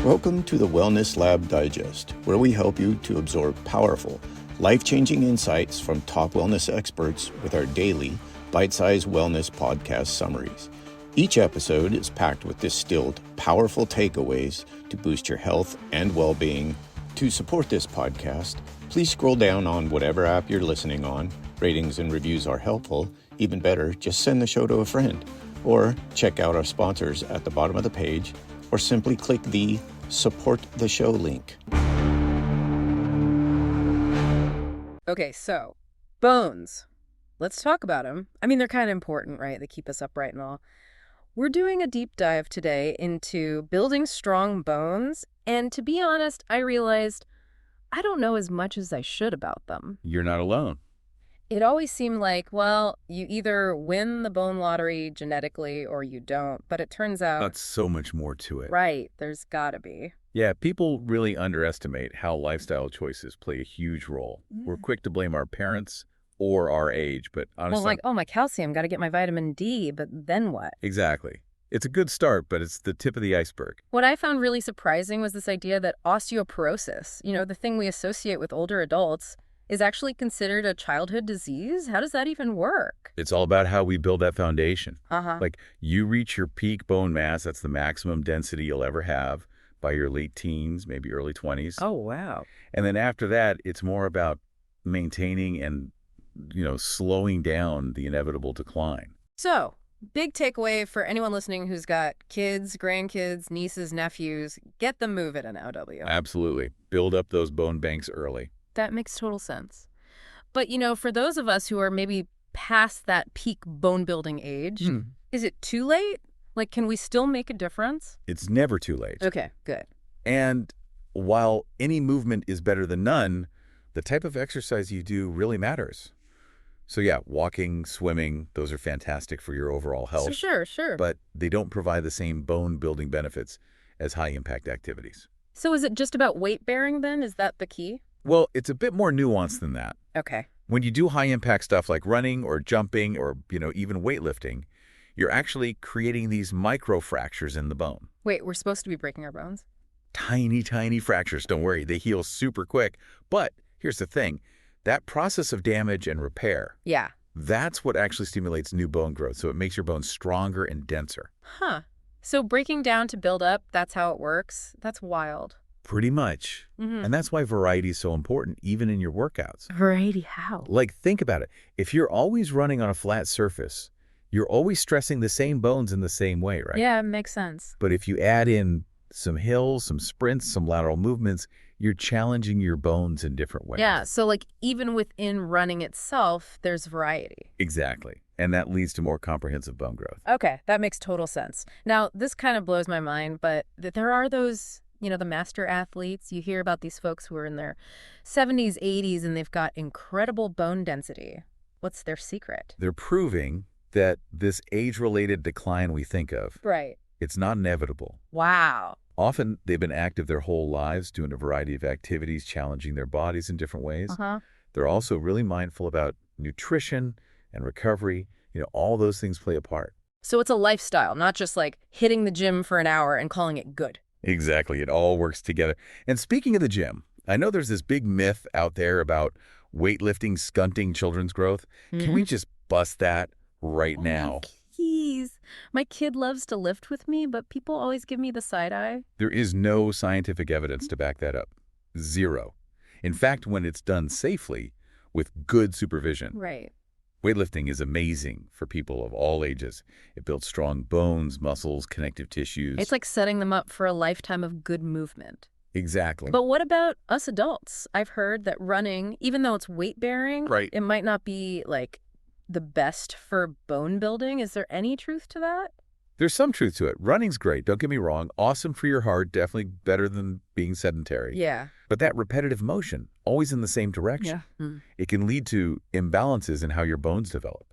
Welcome to the Wellness Lab Digest, where we help you to absorb powerful, life-changing insights from top wellness experts with our daily, bite-sized wellness podcast summaries. Each episode is packed with distilled, powerful takeaways to boost your health and well-being. To support this podcast, please scroll down on whatever app you're listening on. Ratings and reviews are helpful. Even better, just send the show to a friend. Or check out our sponsors at the bottom of the page, or simply click the Support the Show link. Okay, so bones. Let's talk about them. I mean, they're kind of important, right? They keep us upright and all. We're doing a deep dive today into building strong bones, and to be honest, I realized I don't know as much as I should about them. You're not alone. It always seemed like, well, you either win the bone lottery genetically or you don't, but it turns out... That's so much more to it. Right, there's gotta be. Yeah, people really underestimate how lifestyle choices play a huge role. We're quick to blame our parents or our age, but honestly... Well, like, oh, my calcium, gotta get my vitamin D, but then what? Exactly. It's a good start, but it's the tip of the iceberg. What I found really surprising was this idea that osteoporosis, the thing we associate with older adults, is actually considered a childhood disease? How does that even work? It's all about how we build that foundation. Uh-huh. Like, you reach your peak bone mass, that's the maximum density you'll ever have by your late teens, maybe early 20s. Oh, wow. And then after that, it's more about maintaining and, slowing down the inevitable decline. So, big takeaway for anyone listening who's got kids, grandkids, nieces, nephews, get them moving in OW. Absolutely. Build up those bone banks early. That makes total sense. But, for those of us who are maybe past that peak bone-building age, is it too late? Like, can we still make a difference? It's never too late. Okay, good. And while any movement is better than none, the type of exercise you do really matters. So yeah, walking, swimming, those are fantastic for your overall health. Sure. But they don't provide the same bone-building benefits as high-impact activities. So is it just about weight-bearing then? Is that the key? Well, it's a bit more nuanced than that. Okay. When you do high-impact stuff like running or jumping or, even weightlifting, you're actually creating these microfractures in the bone. Wait, we're supposed to be breaking our bones? Tiny, tiny fractures. Don't worry, they heal super quick. But here's the thing. That process of damage and repair, yeah, that's what actually stimulates new bone growth. So it makes your bones stronger and denser. Huh. So breaking down to build up, that's how it works? That's wild. Pretty much. Mm-hmm. And that's why variety is so important, even in your workouts. Variety how? Like, think about it. If you're always running on a flat surface, you're always stressing the same bones in the same way, right? Yeah, it makes sense. But if you add in some hills, some sprints, some lateral movements, you're challenging your bones in different ways. Yeah, so like even within running itself, there's variety. Exactly. And that leads to more comprehensive bone growth. Okay, that makes total sense. Now, this kind of blows my mind, but there are those, the master athletes. You hear about these folks who are in their 70s, 80s, and they've got incredible bone density. What's their secret? They're proving that this age-related decline we think of, right, it's not inevitable. Wow. Often, they've been active their whole lives, doing a variety of activities, challenging their bodies in different ways. Uh-huh. They're also really mindful about nutrition and recovery. All those things play a part. So it's a lifestyle, not just like hitting the gym for an hour and calling it good. Exactly. It all works together. And speaking of the gym, I know there's this big myth out there about weightlifting stunting children's growth. Can we just bust that right now? Please. My kid loves to lift with me, but people always give me the side eye. There is no scientific evidence to back that up. Zero. In fact, when it's done safely, with good supervision, right, weightlifting is amazing for people of all ages. It builds strong bones, muscles, connective tissues. It's like setting them up for a lifetime of good movement. Exactly. But what about us adults? I've heard that running, even though it's weight-bearing, right, it might not be like the best for bone building. Is there any truth to that? There's some truth to it. Running's great, don't get me wrong. Awesome for your heart, definitely better than being sedentary. Yeah. But that repetitive motion, always in the same direction, it can lead to imbalances in how your bones develop.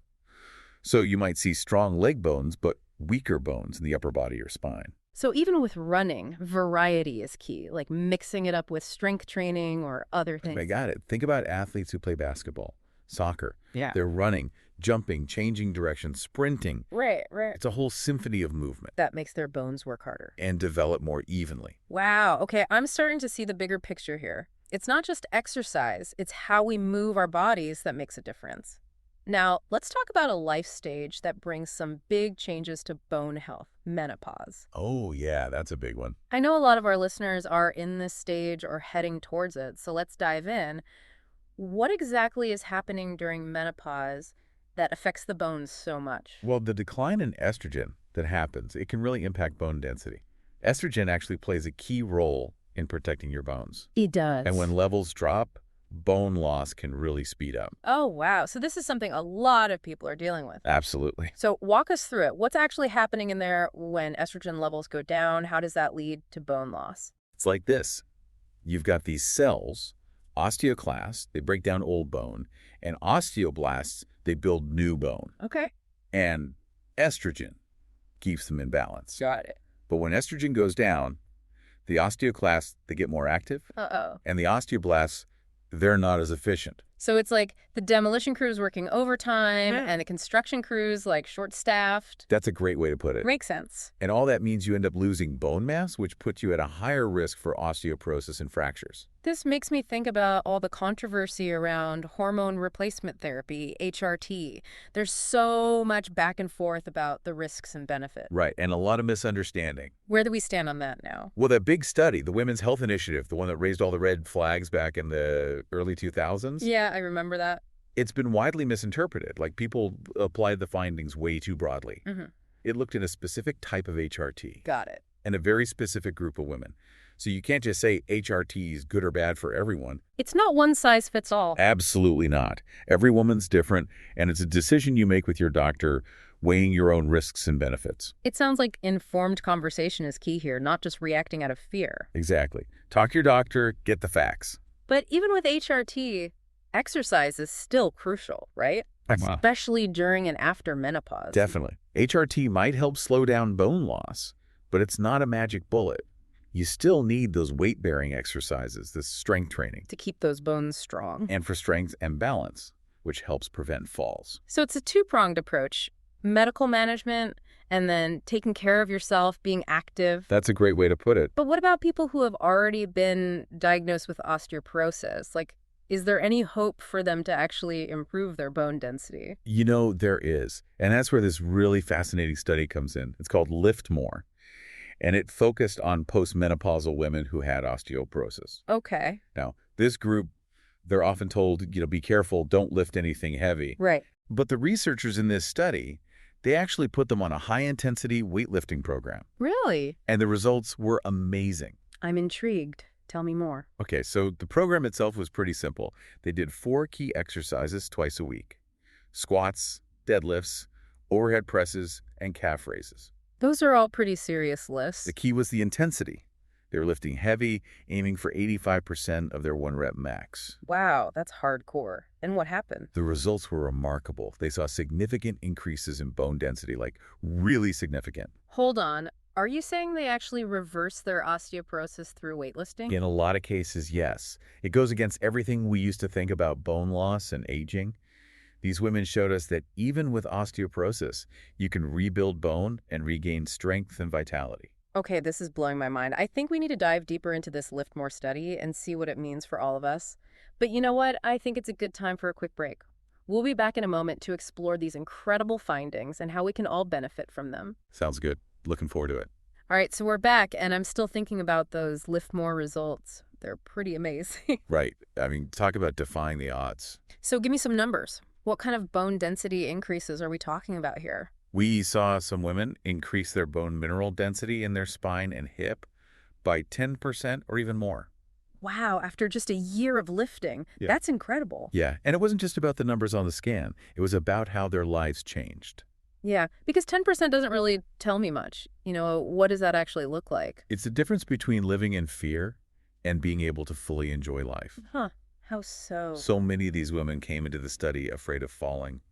So you might see strong leg bones, but weaker bones in the upper body or spine. So even with running, variety is key, like mixing it up with strength training or other things. I got it. Think about athletes who play basketball, soccer. Yeah. They're running jumping, changing direction, sprinting. Right. It's a whole symphony of movement. That makes their bones work harder. And develop more evenly. Wow. Okay, I'm starting to see the bigger picture here. It's not just exercise, it's how we move our bodies that makes a difference. Now, let's talk about a life stage that brings some big changes to bone health, menopause. Oh, yeah, that's a big one. I know a lot of our listeners are in this stage or heading towards it, so let's dive in. What exactly is happening during menopause that affects the bones so much? Well, the decline in estrogen that happens, it can really impact bone density. Estrogen actually plays a key role in protecting your bones. It does. And when levels drop, bone loss can really speed up. Oh, wow. So this is something a lot of people are dealing with. Absolutely. So walk us through it. What's actually happening in there when estrogen levels go down? How does that lead to bone loss? It's like this. You've got these cells, osteoclasts, they break down old bone, and osteoblasts, they build new bone. Okay. And estrogen keeps them in balance. Got it. But when estrogen goes down, the osteoclasts, they get more active, Uh-oh. and the osteoblasts, they're not as efficient. So it's like the demolition crews working overtime and the construction crews like short-staffed. That's a great way to put it. Makes sense. And all that means you end up losing bone mass, which puts you at a higher risk for osteoporosis and fractures. This makes me think about all the controversy around hormone replacement therapy, HRT. There's so much back and forth about the risks and benefits. Right, and a lot of misunderstanding. Where do we stand on that now? Well, that big study, the Women's Health Initiative, the one that raised all the red flags back in the early 2000s. Yeah, I remember that. It's been widely misinterpreted. Like, people applied the findings way too broadly. Mm-hmm. It looked at a specific type of HRT. Got it. And a very specific group of women. So you can't just say HRT is good or bad for everyone. It's not one size fits all. Absolutely not. Every woman's different, and it's a decision you make with your doctor, weighing your own risks and benefits. It sounds like informed conversation is key here, not just reacting out of fear. Exactly. Talk to your doctor, get the facts. But even with HRT, exercise is still crucial, right? Wow. Especially during and after menopause. Definitely. HRT might help slow down bone loss, but it's not a magic bullet. You still need those weight-bearing exercises, this strength training. To keep those bones strong. And for strength and balance, which helps prevent falls. So it's a two-pronged approach. Medical management and then taking care of yourself, being active. That's a great way to put it. But what about people who have already been diagnosed with osteoporosis? Like, is there any hope for them to actually improve their bone density? You know, there is. And that's where this really fascinating study comes in. It's called Lift More. And it focused on postmenopausal women who had osteoporosis. Okay. Now, this group, they're often told, be careful, don't lift anything heavy. Right. But the researchers in this study, they actually put them on a high-intensity weightlifting program. Really? And the results were amazing. I'm intrigued. Tell me more. Okay, so the program itself was pretty simple. They did 4 key exercises twice a week: squats, deadlifts, overhead presses, and calf raises. Those are all pretty serious lists. The key was the intensity. They were lifting heavy, aiming for 85% of their 1-rep max. Wow, that's hardcore. And what happened? The results were remarkable. They saw significant increases in bone density, like really significant. Hold on. Are you saying they actually reverse their osteoporosis through weightlifting? In a lot of cases, yes. It goes against everything we used to think about bone loss and aging. These women showed us that even with osteoporosis, you can rebuild bone and regain strength and vitality. Okay, this is blowing my mind. I think we need to dive deeper into this Lift More study and see what it means for all of us. But you know what? I think it's a good time for a quick break. We'll be back in a moment to explore these incredible findings and how we can all benefit from them. Sounds good. Looking forward to it. All right, so we're back, and I'm still thinking about those Lift More results. They're pretty amazing. Right. I mean, talk about defying the odds. So give me some numbers. What kind of bone density increases are we talking about here? We saw some women increase their bone mineral density in their spine and hip by 10% or even more. Wow, after just a year of lifting. Yeah. That's incredible. Yeah, and it wasn't just about the numbers on the scan. It was about how their lives changed. Yeah, because 10% doesn't really tell me much. What does that actually look like? It's the difference between living in fear and being able to fully enjoy life. Huh. How so? So many of these women came into the study afraid of falling.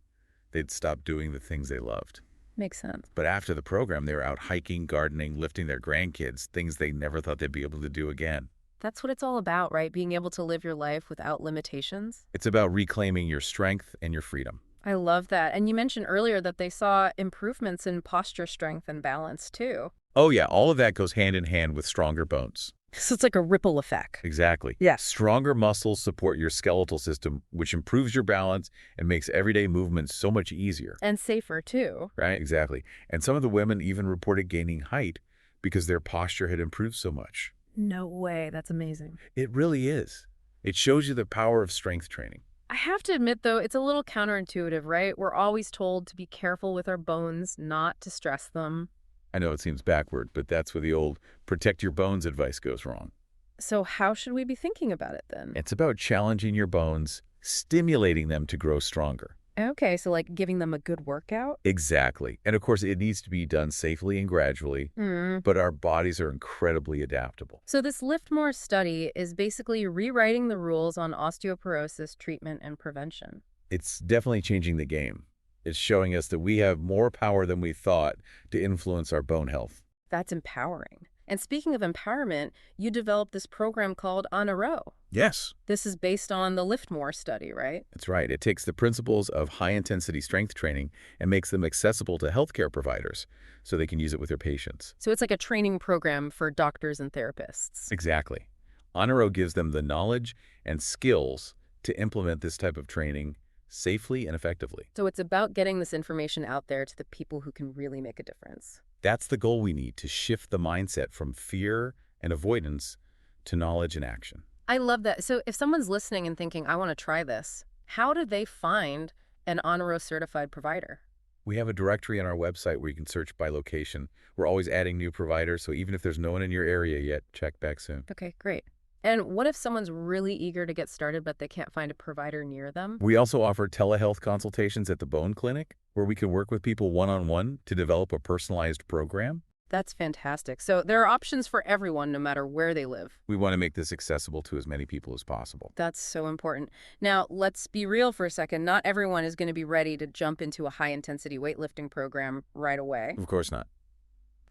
They'd stopped doing the things they loved. Makes sense. But after the program, they were out hiking, gardening, lifting their grandkids, things they never thought they'd be able to do again. That's what it's all about, right? Being able to live your life without limitations. It's about reclaiming your strength and your freedom. I love that. And you mentioned earlier that they saw improvements in posture strength and balance too. Oh yeah, all of that goes hand in hand with stronger bones. So it's like a ripple effect. Exactly. Yeah. Stronger muscles support your skeletal system, which improves your balance and makes everyday movement so much easier. And safer too. Right? Exactly. And some of the women even reported gaining height because their posture had improved so much. No way. That's amazing. It really is. It shows you the power of strength training. I have to admit, though, it's a little counterintuitive, right? We're always told to be careful with our bones, not to stress them. I know it seems backward, but that's where the old protect your bones advice goes wrong. So how should we be thinking about it then? It's about challenging your bones, stimulating them to grow stronger. Okay, so like giving them a good workout? Exactly. And of course, it needs to be done safely and gradually, but our bodies are incredibly adaptable. So this Lift More study is basically rewriting the rules on osteoporosis treatment and prevention. It's definitely changing the game. It's showing us that we have more power than we thought to influence our bone health. That's empowering. And speaking of empowerment, you developed this program called On a Row. Yes. This is based on the Lift More study, right? That's right. It takes the principles of high-intensity strength training and makes them accessible to healthcare providers so they can use it with their patients. So it's like a training program for doctors and therapists. Exactly. Honoro gives them the knowledge and skills to implement this type of training safely and effectively. So it's about getting this information out there to the people who can really make a difference. That's the goal we need to shift the mindset from fear and avoidance to knowledge and action. I love that. So if someone's listening and thinking, I want to try this, how do they find an Honoro certified provider? We have a directory on our website where you can search by location. We're always adding new providers, so even if there's no one in your area yet, check back soon. Okay, great. And what if someone's really eager to get started, but they can't find a provider near them? We also offer telehealth consultations at the Bone Clinic, where we can work with people one-on-one to develop a personalized program. That's fantastic. So there are options for everyone, no matter where they live. We want to make this accessible to as many people as possible. That's so important. Now, let's be real for a second. Not everyone is going to be ready to jump into a high-intensity weightlifting program right away. Of course not.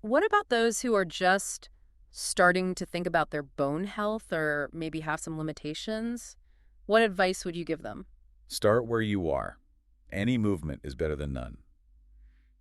What about those who are just starting to think about their bone health or maybe have some limitations? What advice would you give them? Start where you are. Any movement is better than none.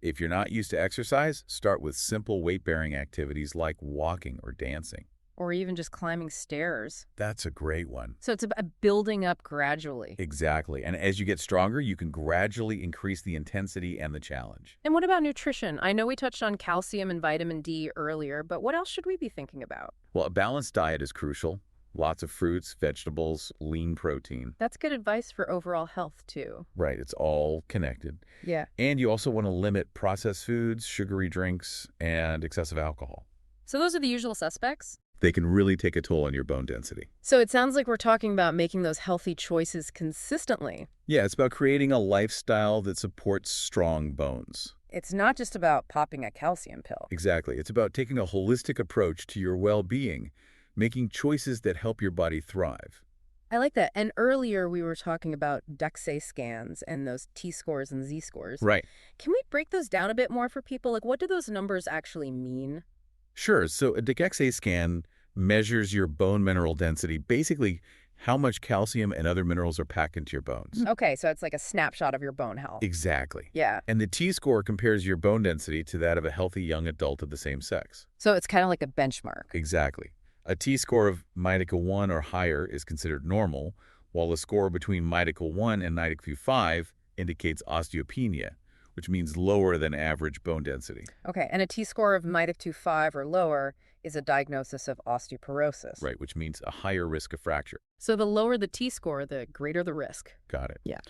If you're not used to exercise, start with simple weight-bearing activities like walking or dancing. Or even just climbing stairs. That's a great one. So it's about building up gradually. Exactly. And as you get stronger, you can gradually increase the intensity and the challenge. And what about nutrition? I know we touched on calcium and vitamin D earlier, but what else should we be thinking about? Well, a balanced diet is crucial. Lots of fruits, vegetables, lean protein. That's good advice for overall health, too. Right, it's all connected. Yeah. And you also want to limit processed foods, sugary drinks, and excessive alcohol. So those are the usual suspects? They can really take a toll on your bone density. So it sounds like we're talking about making those healthy choices consistently. Yeah, it's about creating a lifestyle that supports strong bones. It's not just about popping a calcium pill. Exactly. It's about taking a holistic approach to your well-being, making choices that help your body thrive. I like that. And earlier we were talking about DEXA scans and those T-scores and Z-scores. Right. Can we break those down a bit more for people? Like, what do those numbers actually mean? Sure. So a DEXA scan measures your bone mineral density, basically how much calcium and other minerals are packed into your bones. Okay, so it's like a snapshot of your bone health. Exactly. Yeah. And the T-score compares your bone density to that of a healthy young adult of the same sex. So it's kind of like a benchmark. Exactly. A T-score of Mydica 1 or higher is considered normal, while a score between Mydica 1 and Mydica 5 indicates osteopenia, which means lower than average bone density. Okay, and a T-score of Mydica 5 or lower is a diagnosis of osteoporosis. Right, which means a higher risk of fracture. So the lower the T-score, the greater the risk. Got it. Yeah.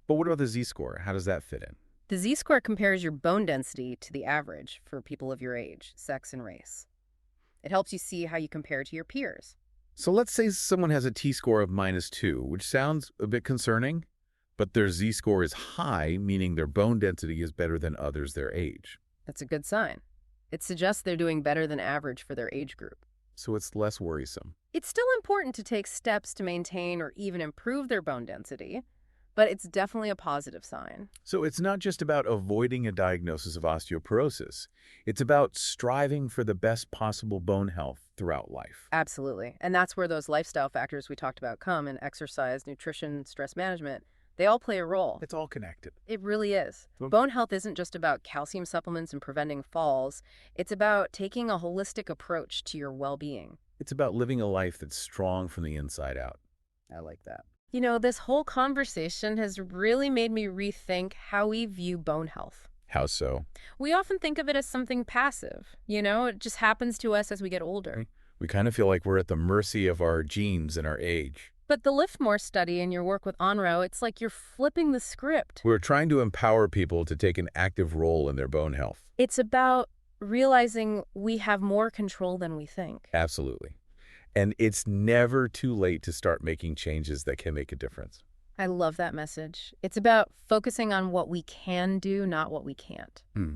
But what about the Z-score? How does that fit in? The Z-score compares your bone density to the average for people of your age, sex, and race. It helps you see how you compare to your peers. So let's say someone has a T-score of -2, which sounds a bit concerning, but their Z-score is high, meaning their bone density is better than others their age. That's a good sign. It suggests they're doing better than average for their age group. So it's less worrisome. It's still important to take steps to maintain or even improve their bone density, but it's definitely a positive sign. So it's not just about avoiding a diagnosis of osteoporosis. It's about striving for the best possible bone health throughout life. Absolutely. And that's where those lifestyle factors we talked about come in: exercise, nutrition, stress management. They all play a role. It's all connected. It really is. Well- Bone health isn't just about calcium supplements and preventing falls. It's about taking a holistic approach to your well-being. It's about living a life that's strong from the inside out. I like that. You know, this whole conversation has really made me rethink how we view bone health. How so? We often think of it as something passive. You know, it just happens to us as we get older. We kind of feel like we're at the mercy of our genes and our age. But the Liftmore study and your work with Onro, it's like you're flipping the script. We're trying to empower people to take an active role in their bone health. It's about realizing we have more control than we think. Absolutely. And it's never too late to start making changes that can make a difference. I love that message. It's about focusing on what we can do, not what we can't. Hmm.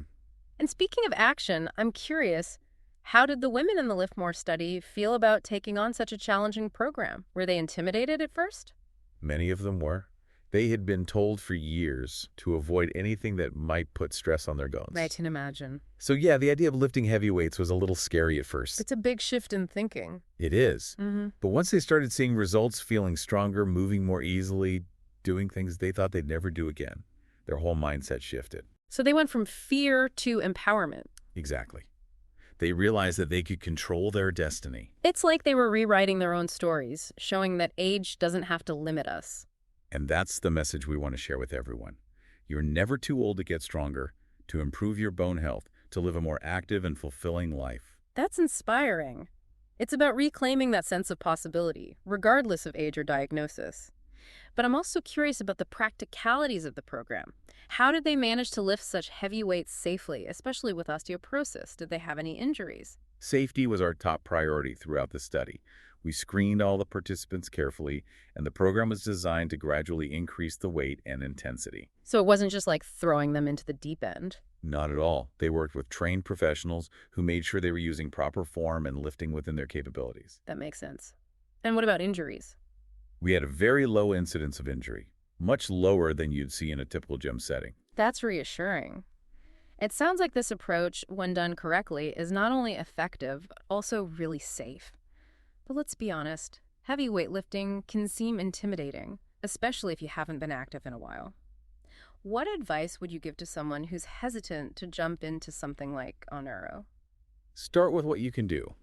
And speaking of action, I'm curious, how did the women in the Liftmore study feel about taking on such a challenging program? Were they intimidated at first? Many of them were. They had been told for years to avoid anything that might put stress on their bones. I can imagine. So yeah, the idea of lifting heavy weights was a little scary at first. It's a big shift in thinking. It is. Mm-hmm. But once they started seeing results, feeling stronger, moving more easily, doing things they thought they'd never do again, their whole mindset shifted. So they went from fear to empowerment. Exactly. They realized that they could control their destiny. It's like they were rewriting their own stories, showing that age doesn't have to limit us. And that's the message we want to share with everyone. You're never too old to get stronger, to improve your bone health, to live a more active and fulfilling life. That's inspiring. It's about reclaiming that sense of possibility, regardless of age or diagnosis. But I'm also curious about the practicalities of the program. How did they manage to lift such heavy weights safely, especially with osteoporosis? Did they have any injuries? Safety was our top priority throughout the study. We screened all the participants carefully, and the program was designed to gradually increase the weight and intensity. So it wasn't just like throwing them into the deep end. Not at all. They worked with trained professionals who made sure they were using proper form and lifting within their capabilities. That makes sense. And what about injuries? We had a very low incidence of injury, much lower than you'd see in a typical gym setting. That's reassuring. It sounds like this approach, when done correctly, is not only effective, but also really safe. But let's be honest, heavy weightlifting can seem intimidating, especially if you haven't been active in a while. What advice would you give to someone who's hesitant to jump into something like Onro? Start with what you can do.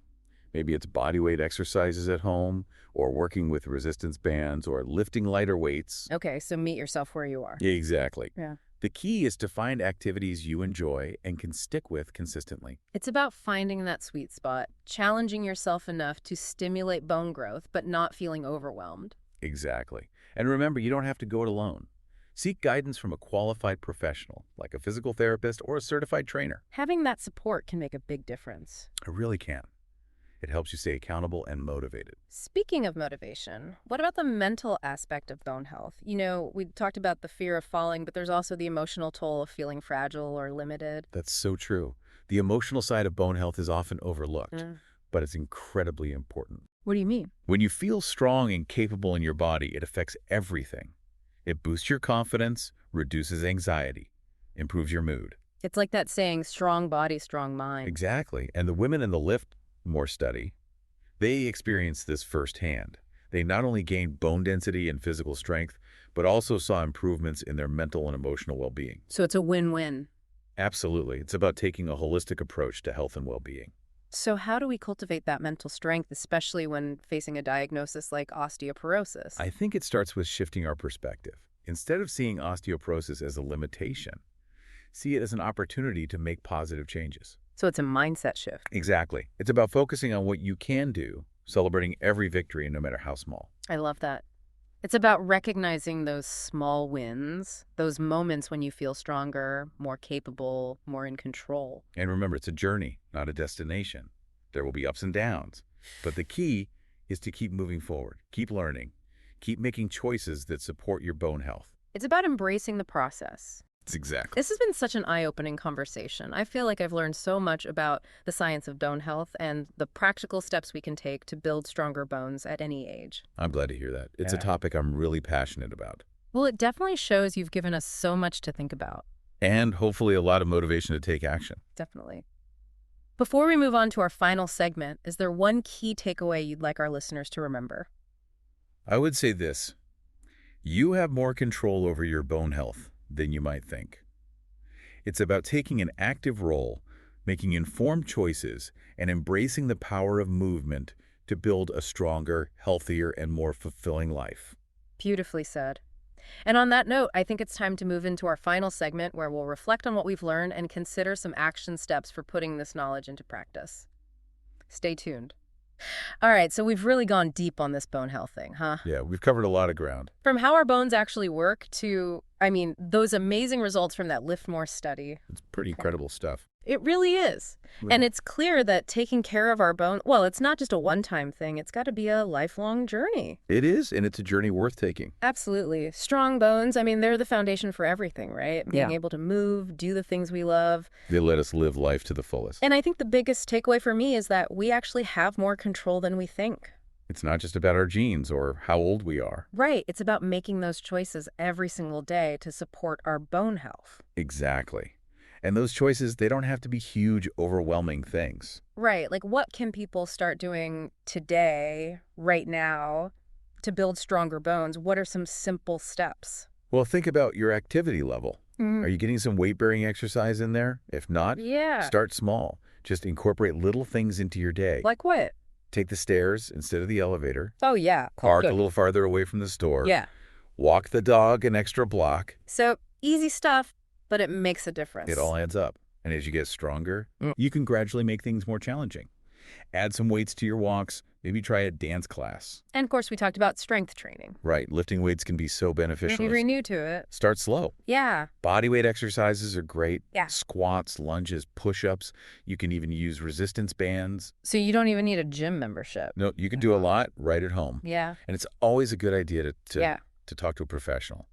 Maybe it's bodyweight exercises at home, or working with resistance bands, or lifting lighter weights. Okay, so meet yourself where you are. Exactly. Yeah. The key is to find activities you enjoy and can stick with consistently. It's about finding that sweet spot, challenging yourself enough to stimulate bone growth, but not feeling overwhelmed. Exactly. And remember, you don't have to go it alone. Seek guidance from a qualified professional, like a physical therapist or a certified trainer. Having that support can make a big difference. It really can. It helps you stay accountable and motivated. Speaking of motivation, what about the mental aspect of bone health? You know, we talked about the fear of falling, but there's also the emotional toll of feeling fragile or limited. That's so true. The emotional side of bone health is often overlooked, but it's incredibly important. What do you mean? When you feel strong and capable in your body, it affects everything. It boosts your confidence, reduces anxiety, improves your mood. It's like that saying, strong body, strong mind. Exactly. And the women in the Liftmore study, they experienced this firsthand. They not only gained bone density and physical strength, but also saw improvements in their mental and emotional well-being. So it's a win-win. Absolutely. It's about taking a holistic approach to health and well-being. So how do we cultivate that mental strength, especially when facing a diagnosis like osteoporosis? I think it starts with shifting our perspective. Instead of seeing osteoporosis as a limitation, see it as an opportunity to make positive changes. So it's a mindset shift. Exactly. It's about focusing on what you can do, celebrating every victory, no matter how small. I love that. It's about recognizing those small wins, those moments when you feel stronger, more capable, more in control. And remember, it's a journey, not a destination. There will be ups and downs. But the key is to keep moving forward, keep learning, keep making choices that support your bone health. It's about embracing the process. It's exactly. This has been such an eye-opening conversation. I feel like I've learned so much about the science of bone health and the practical steps we can take to build stronger bones at any age. I'm glad to hear that. It's a topic I'm really passionate about. Well, it definitely shows you've given us so much to think about. And hopefully a lot of motivation to take action. Definitely. Before we move on to our final segment, is there one key takeaway you'd like our listeners to remember? I would say this. You have more control over your bone health than you might think. It's about taking an active role, making informed choices, and embracing the power of movement to build a stronger, healthier, and more fulfilling life. Beautifully said. And on that note, I think it's time to move into our final segment where we'll reflect on what we've learned and consider some action steps for putting this knowledge into practice. Stay tuned. All right, so we've really gone deep on this bone health thing, huh? Yeah, we've covered a lot of ground. From how our bones actually work to, those amazing results from that Lift More study. It's pretty incredible stuff. It really is. And it's clear that taking care of our bone, well, it's not just a one-time thing. It's got to be a lifelong journey. It is, and it's a journey worth taking. Absolutely. Strong bones, they're the foundation for everything, right? Being Yeah. able to move, do the things we love. They let us live life to the fullest. And I think the biggest takeaway for me is that we actually have more control than we think. It's not just about our genes or how old we are. Right. It's about making those choices every single day to support our bone health. Exactly. And those choices, they don't have to be huge, overwhelming things. Right. Like, what can people start doing today, right now, to build stronger bones? What are some simple steps? Well, think about your activity level. Are you getting some weight-bearing exercise in there? If not, Yeah. start small. Just incorporate little things into your day. Like what? Take the stairs instead of the elevator. Oh, yeah. Park Good. a little farther away from the store. Yeah. Walk the dog an extra block. So, easy stuff, but it makes a difference. It all adds up. And as you get stronger, you can gradually make things more challenging. Add some weights to your walks. Maybe try a dance class. And, of course, we talked about strength training. Right. Lifting weights can be so beneficial. If you're new to it. Start slow. Yeah. Body weight exercises are great. Yeah. Squats, lunges, push-ups. You can even use resistance bands. So you don't even need a gym membership. No, you can do a lot right at home. Yeah. And it's always a good idea Yeah. to talk to a professional.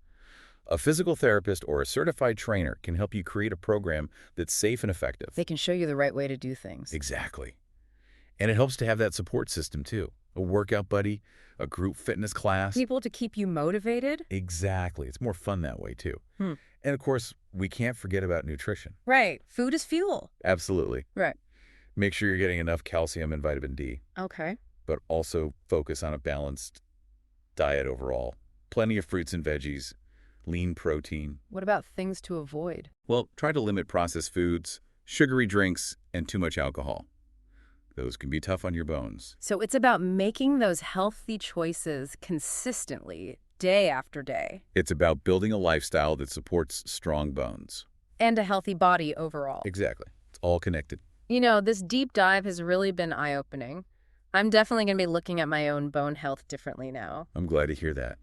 A physical therapist or a certified trainer can help you create a program that's safe and effective. They can show you the right way to do things. Exactly. And it helps to have that support system, too. A workout buddy, a group fitness class. People to keep you motivated. Exactly. It's more fun that way, too. Hmm. And, of course, we can't forget about nutrition. Right. Food is fuel. Absolutely. Right. Make sure you're getting enough calcium and vitamin D, Okay. but also focus on a balanced diet overall. Plenty of fruits and veggies, lean protein. What about things to avoid? Well, try to limit processed foods, sugary drinks, and too much alcohol. Those can be tough on your bones. So it's about making those healthy choices consistently, day after day. It's about building a lifestyle that supports strong bones. And a healthy body overall. Exactly. It's all connected. This deep dive has really been eye-opening. I'm definitely going to be looking at my own bone health differently now. I'm glad to hear that.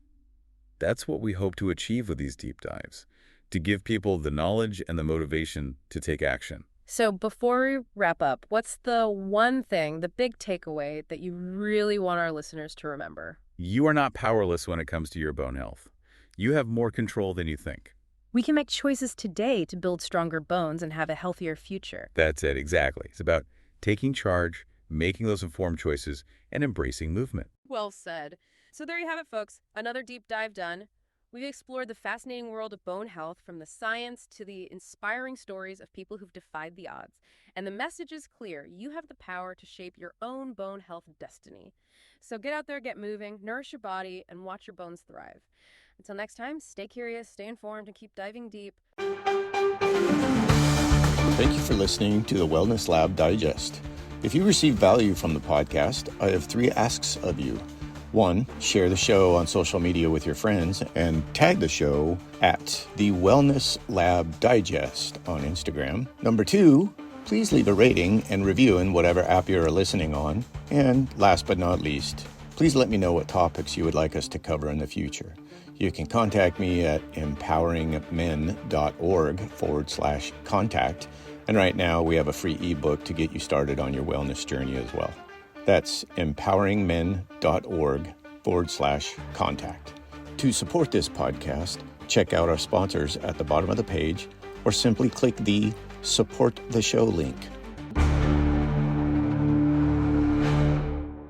That's what we hope to achieve with these deep dives, to give people the knowledge and the motivation to take action. So before we wrap up, what's the one thing, the big takeaway that you really want our listeners to remember? You are not powerless when it comes to your bone health. You have more control than you think. We can make choices today to build stronger bones and have a healthier future. That's it, exactly. It's about taking charge, making those informed choices, and embracing movement. Well said. So there you have it, folks. Another deep dive done. We've explored the fascinating world of bone health, from the science to the inspiring stories of people who've defied the odds. And the message is clear. You have the power to shape your own bone health destiny. So get out there, get moving, nourish your body, and watch your bones thrive. Until next time, stay curious, stay informed, and keep diving deep. Thank you for listening to the Wellness Lab Digest. If you receive value from the podcast, I have 3 asks of you. 1, share the show on social media with your friends and tag the show at the Wellness Lab Digest on Instagram. Number 2, please leave a rating and review in whatever app you're listening on. And last but not least, please let me know what topics you would like us to cover in the future. You can contact me at empoweringmen.org/contact. And right now we have a free ebook to get you started on your wellness journey as well. That's empoweringmen.org/contact. To support this podcast, check out our sponsors at the bottom of the page or simply click the Support the Show link.